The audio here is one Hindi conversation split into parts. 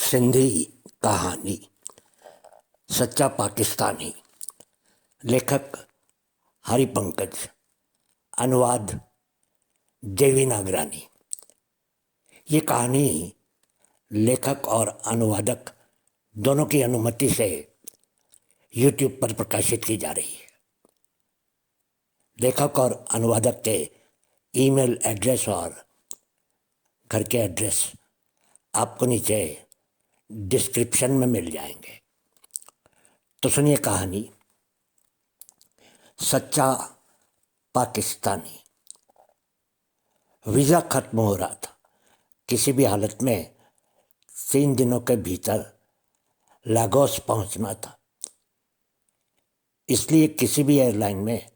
सिंधी कहानी सच्चा पाकिस्तानी। लेखक हरि पंकज। अनुवाद देवी नागरानी। ये कहानी लेखक और अनुवादक दोनों की अनुमति से YouTube पर प्रकाशित की जा रही है। लेखक और अनुवादक के ईमेल एड्रेस और घर के एड्रेस आपको नीचे डिस्क्रिप्शन में मिल जाएंगे। तो सुनिए कहानी सच्चा पाकिस्तानी। वीज़ा खत्म हो रहा था। किसी भी हालत में 3 दिनों के भीतर लागोस पहुंचना था। इसलिए किसी भी एयरलाइन में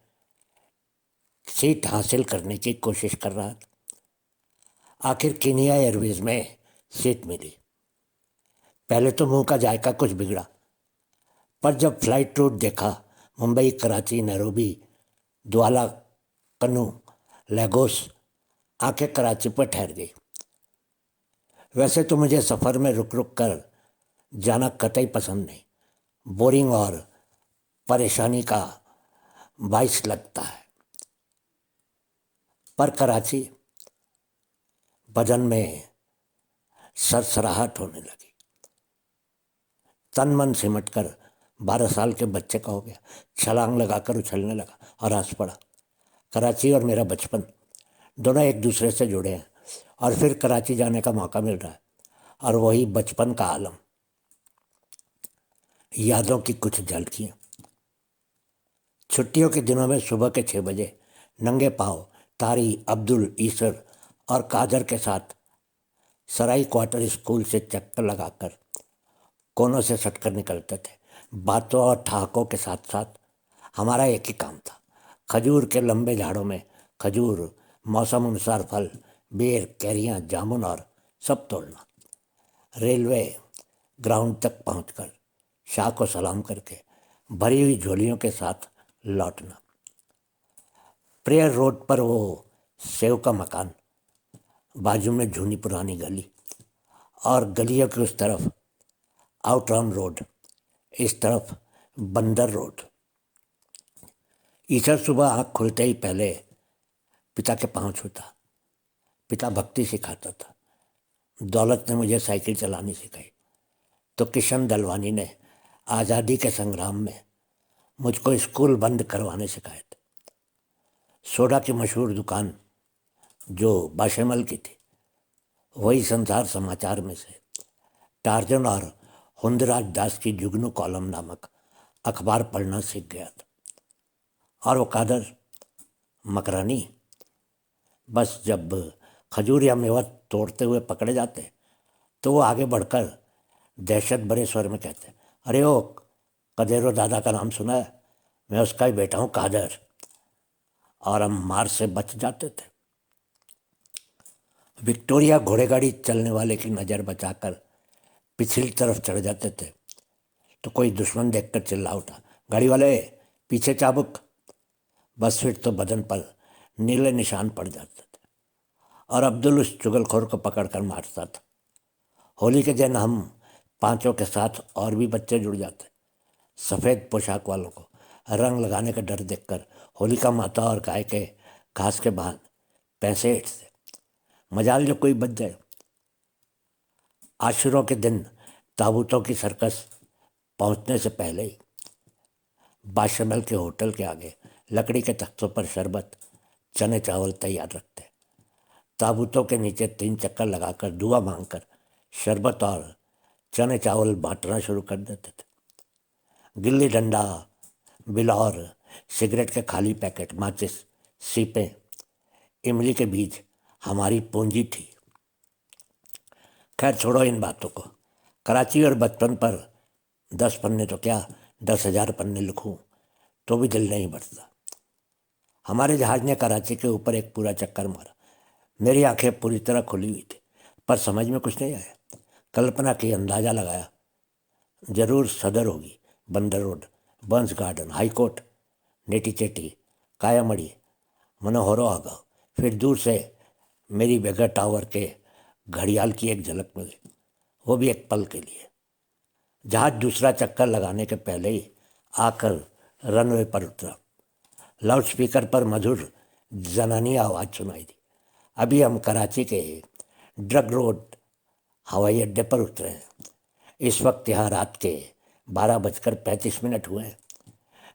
सीट हासिल करने की कोशिश कर रहा था। आखिर केनिया एयरवेज में सीट मिली। पहले तो मुंह का जायका कुछ बिगड़ा, पर जब फ्लाइट रूट देखा, मुंबई, कराची, नैरोबी, द्वाला, कन्नू, लागोस, आंखें कराची पर ठहर गई। वैसे तो मुझे सफ़र में रुक रुक कर जाना कतई पसंद नहीं, बोरिंग और परेशानी का बाइस लगता है। पर कराची, बदन में सरसराहट होने लगी। तन मन सिमट कर 12 साल के बच्चे का हो गया। छलांग लगाकर उछलने लगा और हंस पड़ा। कराची और मेरा बचपन दोनों एक दूसरे से जुड़े हैं और फिर कराची जाने का मौका मिल रहा है और वही बचपन का आलम, यादों की कुछ झलकियाँ। छुट्टियों के दिनों में सुबह के 6 बजे नंगे पाँव तारी, अब्दुल, ईसर और कादर के साथ सराई क्वार्टर स्कूल से चक्कर लगाकर कोनों से सटकर निकलते थे। बातों और ठहाकों के साथ साथ हमारा एक ही काम था, खजूर के लंबे झाड़ों में खजूर, मौसम अनुसार फल, बेर, कैरियाँ, जामुन और सब तोड़ना। रेलवे ग्राउंड तक पहुंचकर शाह को सलाम करके भरी हुई झोलियों के साथ लौटना। प्रेयर रोड पर वो सेव का मकान, बाजू में झूनी पुरानी गली और गलियों के उस तरफ आउटराम रोड, इस तरफ बंदर रोड। ईश्वर सुबह आँख खुलते ही पहले पिता के पाँव छूता। पिता भक्ति सिखाता था। दौलत ने मुझे साइकिल चलानी सिखाई, तो किशन दलवानी ने आज़ादी के संग्राम में मुझको स्कूल बंद करवाने सिखाए थे। सोडा की मशहूर दुकान जो बाशेमल की थी, वही संसार समाचार में से टार्जन और हुंदराज दास की जुगनू कॉलम नामक अखबार पढ़ना सीख गया था। और वो कादर, मकरानी, बस जब खजूर या मेवा तोड़ते हुए पकड़े जाते तो वो आगे बढ़कर दहशत भरे स्वर में कहते, अरे ओ कदेरो दादा का नाम सुना है? मैं उसका ही बेटा हूँ कादर। और हम मार से बच जाते थे। विक्टोरिया घोड़ेगाड़ी चलने वाले की नज़र बचाकर पिछली तरफ चढ़ जाते थे तो कोई दुश्मन देखकर चिल्ला उठा, गाड़ी वाले पीछे चाबुक। बस फिर तो बदन पर नीले निशान पड़ जाते थे और अब्दुल उस चुगलखोर को पकड़कर मारता था। होली के दिन हम पांचों के साथ और भी बच्चे जुड़ जाते। सफ़ेद पोशाक वालों को रंग लगाने का डर देखकर होलिका माता और गाय के घास के बाद पैसे हिटते। मजाल जो कोई बच जाए। आशुरों के दिन ताबूतों की सर्कस पहुंचने से पहले ही बाशमल के होटल के आगे लकड़ी के तख्तों पर शरबत, चने चावल तैयार रखते। ताबूतों के नीचे 3 चक्कर लगाकर दुआ मांगकर शरबत और चने चावल बांटना शुरू कर देते थे। गिल्ली डंडा, बिलौर, सिगरेट के खाली पैकेट, माचिस, सीपें, इमली के बीज हमारी पूंजी थी। खैर छोड़ो इन बातों को। कराची और बचपन पर 10 पन्ने तो क्या 10,000 पन्ने लिखूं तो भी दिल नहीं भरता। हमारे जहाज ने कराची के ऊपर एक पूरा चक्कर मारा। मेरी आंखें पूरी तरह खुली हुई थी, पर समझ में कुछ नहीं आया। कल्पना की, अंदाज़ा लगाया, जरूर सदर होगी, बंदर रोड, बंस गार्डन, हाई कोर्ट, नेटी चेटी, कायामड़ी, मनोहरो आगा। फिर दूर से मेरी बेगर टावर के घड़ियाल की एक झलक मिली। वो भी एक पल के लिए। जहाज दूसरा चक्कर लगाने के पहले ही आकर रनवे पर उतरा। लाउड स्पीकर पर मधुर जनानी आवाज़ सुनाई दी। अभी हम कराची के ड्रग रोड हवाई अड्डे पर उतरे हैं। इस वक्त यहाँ रात के 12:35 हुए हैं।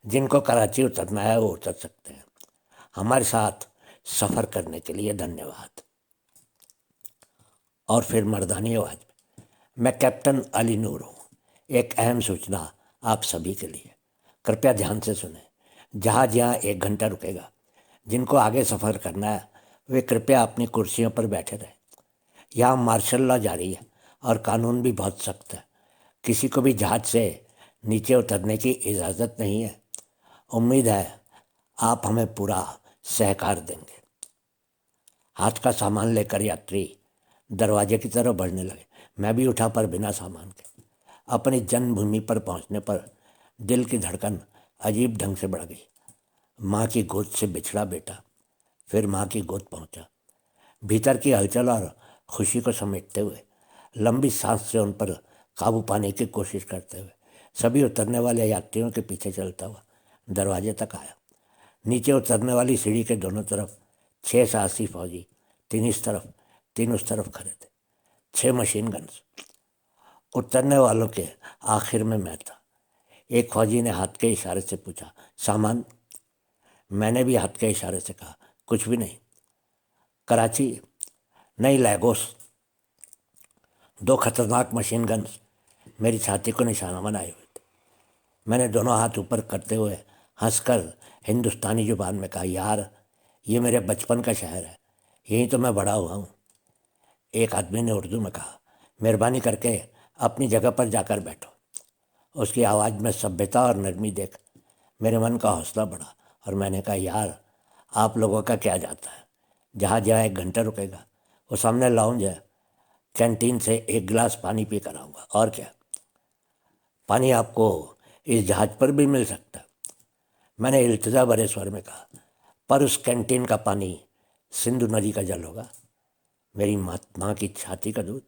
जिनको कराची उतरना है वो उतर सकते हैं। हमारे साथ सफ़र करने के लिए धन्यवाद। और फिर मर्दानी आवाज़ में, मैं कैप्टन अली नूर हूँ। एक अहम सूचना आप सभी के लिए, कृपया ध्यान से सुने। जहाज यहाँ 1 घंटा रुकेगा। जिनको आगे सफ़र करना है वे कृपया अपनी कुर्सियों पर बैठे रहें। यहाँ मार्शल लॉ जारी है और कानून भी बहुत सख्त है। किसी को भी जहाज से नीचे उतरने की इजाज़त नहीं है। उम्मीद है आप हमें पूरा सहकार देंगे। हाथ का सामान लेकर यात्री दरवाजे की तरफ बढ़ने लगे। मैं भी उठा, पर बिना सामान के। अपनी जन्मभूमि पर पहुंचने पर दिल की धड़कन अजीब ढंग से बढ़ गई। माँ की गोद से बिछड़ा बेटा फिर माँ की गोद पहुंचा। भीतर की हलचल और खुशी को समेटते हुए, लंबी सांस से उन पर काबू पाने की कोशिश करते हुए, सभी उतरने वाले यात्रियों के पीछे चलता हुआ दरवाजे तक आया। नीचे उतरने वाली सीढ़ी के दोनों तरफ 6 से 80 फौजी, 3 इस तरफ 3 उस तरफ खड़े थे। 6 मशीन गन्स। उतरने वालों के आखिर में मैं था। एक फौजी ने हाथ के इशारे से पूछा, सामान? मैंने भी हाथ के इशारे से कहा, कुछ भी नहीं। कराची? नहीं, लैगोस। 2 खतरनाक मशीन गन्स मेरी छाती को निशाना बनाए हुए थे। मैंने दोनों हाथ ऊपर करते हुए हंसकर हिंदुस्तानी जुबान में कहा, यार ये मेरे बचपन का शहर है, यहीं तो मैं बड़ा हुआ हूँ। एक आदमी ने उर्दू में कहा, मेहरबानी करके अपनी जगह पर जाकर बैठो। उसकी आवाज़ में सभ्यता और नरमी देख मेरे मन का हौसला बढ़ा और मैंने कहा, यार आप लोगों का क्या जाता है, जहाँ 1 घंटा रुकेगा। वो सामने लाउंज है, कैंटीन से एक गिलास पानी पी कर आऊँगा। और क्या, पानी आपको इस जहाज पर भी मिल सकता है। मैंने इल्तिजा भरे स्वर में कहा, पर उस कैंटीन का पानी सिंधु नदी का जल होगा, मेरी माँ की छाती का दूध।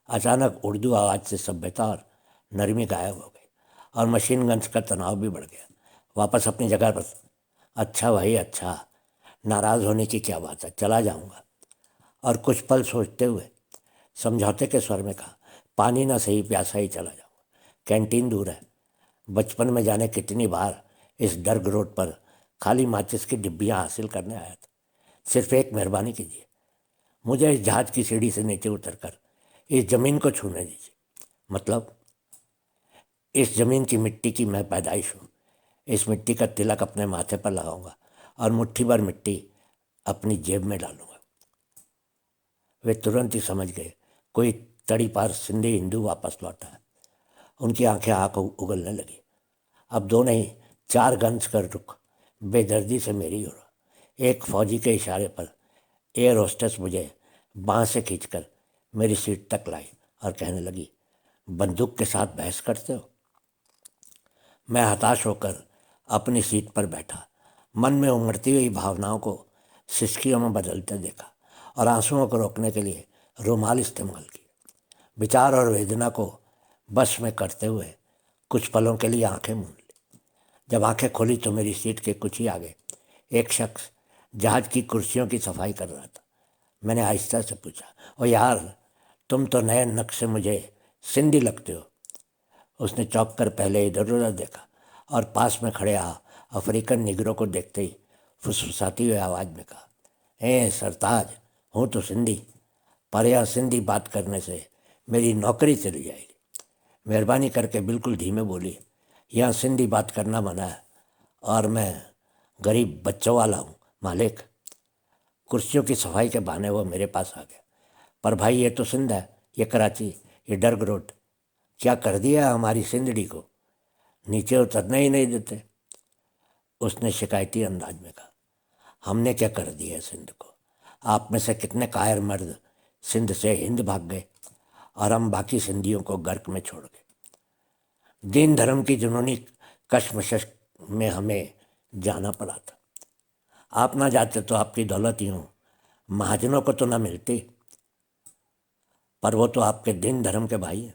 अचानक उर्दू आवाज़ से सभ्यता और नरमी गायब हो गई और मशीन गन्स का तनाव भी बढ़ गया। वापस अपनी जगह पर। अच्छा भाई अच्छा, नाराज़ होने की क्या बात है, चला जाऊंगा। और कुछ पल सोचते हुए समझौते के स्वर में कहा, पानी ना सही, प्यासा ही चला जाऊंगा। कैंटीन दूर है। बचपन में जाने कितनी बार इस डर्ग रोड पर खाली माचिस की डिब्बियाँ हासिल करने आया था। सिर्फ एक मेहरबानी कीजिए, मुझे इस जहाज की सीढ़ी से नीचे उतरकर इस ज़मीन को छूने दीजिए। मतलब इस ज़मीन की मिट्टी की मैं पैदाइश हूँ। इस मिट्टी का तिलक अपने माथे पर लगाऊंगा और मुट्ठी भर मिट्टी अपनी जेब में डालूंगा। वे तुरंत ही समझ गए, कोई तड़ी पार सिंधी हिंदू वापस लौटा है। उनकी आंखें आँख उगलने लगी। अब 2 नहीं, 4 गन्स कर रुक बेदर्दी से मेरी ओर। एक फौजी के इशारे पर एयर होस्टेस मुझे बाँह से खींचकर मेरी सीट तक लाई और कहने लगी, बंदूक के साथ बहस करते हो? मैं हताश होकर अपनी सीट पर बैठा, मन में उमड़ती हुई भावनाओं को सिसकियों में बदलते देखा और आंसुओं को रोकने के लिए रुमाल इस्तेमाल किया। विचार और वेदना को बस में करते हुए कुछ पलों के लिए आंखें मूंद ली। जब आंखें खोली तो मेरी सीट के कुछ ही आगे एक शख्स जहाज की कुर्सियों की सफाई कर रहा था। मैंने आहिस्ता से पूछा, ओ यार, तुम तो नए नक्शे मुझे सिंधी लगते हो। उसने चौंक कर पहले इधर उधर देखा और पास में खड़े अफ्रीकन निगरों को देखते ही फुसफुसाती हुई आवाज़ में कहा, सरताज, हूँ तो सिंधी, पर यह सिंधी बात करने से मेरी नौकरी चली जाएगी। मेहरबानी करके बिल्कुल धीमे बोलिए, यहाँ सिंधी बात करना मना है और मैं गरीब बच्चों वाला हूँ मालिक। कुर्सियों की सफाई के बहाने वो मेरे पास आ गया। पर भाई ये तो सिंध है, ये कराची, ये डर्ग रोड, क्या कर दिया हमारी सिंधड़ी को, नीचे उतरने ही नहीं देते। उसने शिकायती अंदाज में कहा, हमने क्या कर दिया है सिंध को? आप में से कितने कायर मर्द सिंध से हिंद भाग गए और हम बाकी सिंधियों को गर्क में छोड़ गए। दीन धर्म की जुनूनी कशमकश में हमें जाना पड़ा था। आप ना जाते तो आपकी दौलत यूँ महाजनों को तो ना मिलती। पर वो तो आपके दिन धर्म के भाई हैं।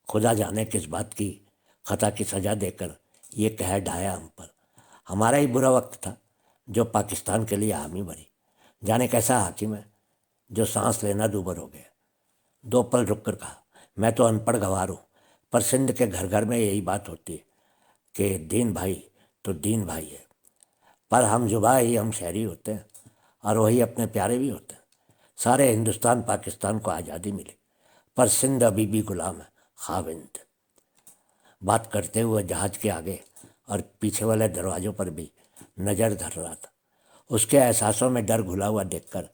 खुदा जाने किस बात की खता की सज़ा देकर ये कह ढाया हम पर। हमारा ही बुरा वक्त था जो पाकिस्तान के लिए हामी भरी। जाने कैसा हाकिम है जो सांस लेना दूभर हो गया। दो पल रुक कर कहा, मैं तो अनपढ़ गंवार हूँ, पर सिंध के घर घर में यही बात होती है कि दीन भाई तो दीन भाई है। पर हम जुबा ही हम शहरी होते हैं और वही अपने प्यारे भी होते हैं। सारे हिंदुस्तान पाकिस्तान को आज़ादी मिली, पर सिंध अभी भी गुलाम है खाविंद। बात करते हुए जहाज के आगे और पीछे वाले दरवाज़ों पर भी नज़र धर रहा था। उसके एहसासों में डर घुला हुआ देखकर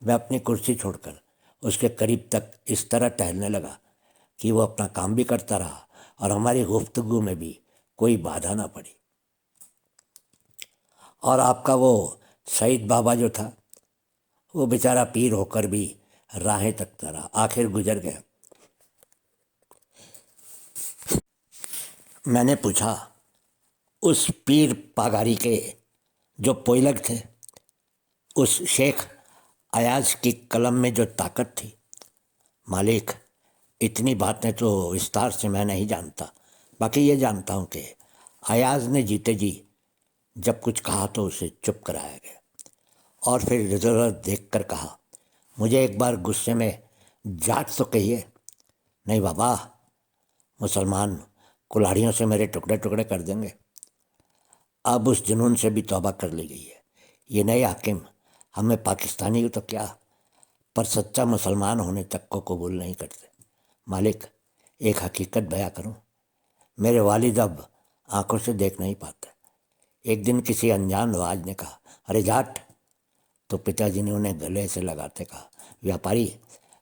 मैं अपनी कुर्सी छोड़कर उसके करीब तक इस तरह टहलने लगा कि वो अपना काम भी करता रहा और हमारी गुफ्तगू में भी कोई बाधा ना पड़ी। और आपका वो सईद बाबा जो था, वो बेचारा पीर होकर भी राहें तकता रहा, आखिर गुजर गया। मैंने पूछा, उस पीर पागारी के जो पोइलक थे, उस शेख अयाज की कलम में जो ताकत थी। मालिक, इतनी बातें तो विस्तार से मैं नहीं जानता, बाकी ये जानता हूँ कि अयाज ने जीते जी जब कुछ कहा तो उसे चुप कराया गया और फिर इधर देख कर कहा, मुझे एक बार गुस्से में जाट तो कहिए। नहीं बाबा, मुसलमान कुल्हाड़ियों से मेरे टुकड़े टुकड़े कर देंगे। अब उस जुनून से भी तौबा कर ली गई है। ये नए हाकिम हमें पाकिस्तानी तो क्या, पर सच्चा मुसलमान होने तक को कबूल नहीं करते। मालिक, एक हकीकत बयां करूं, मेरे वालिद अब आंखों से देख नहीं पाते। एक दिन किसी अनजान आवाज ने कहा, अरे जाट। तो पिताजी ने उन्हें गले से लगाते कहा, व्यापारी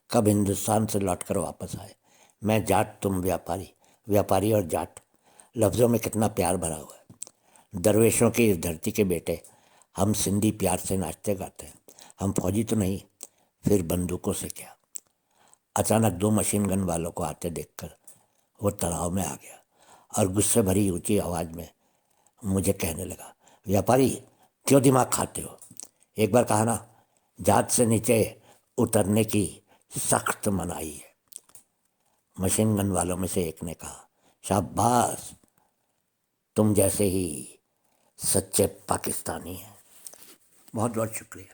कब हिंदुस्तान से लौटकर वापस आए। मैं जाट, तुम व्यापारी। व्यापारी और जाट लफ्ज़ों में कितना प्यार भरा हुआ है। दरवेशों की इस धरती के बेटे हम सिंधी प्यार से नाचते गाते हैं। हम फौजी तो नहीं, फिर बंदूकों से क्या। अचानक दो मशीन गन वालों को आते देखकर वो तनाव में आ गया और गुस्से भरी ऊंची आवाज़ में मुझे कहने लगा, व्यापारी क्यों दिमाग खाते हो। एक बार कहा ना, जहाज से नीचे उतरने की सख्त मनाही है। मशीन गन वालों में से एक ने कहा, शाबाश, तुम जैसे ही सच्चे पाकिस्तानी हैं। बहुत बहुत शुक्रिया।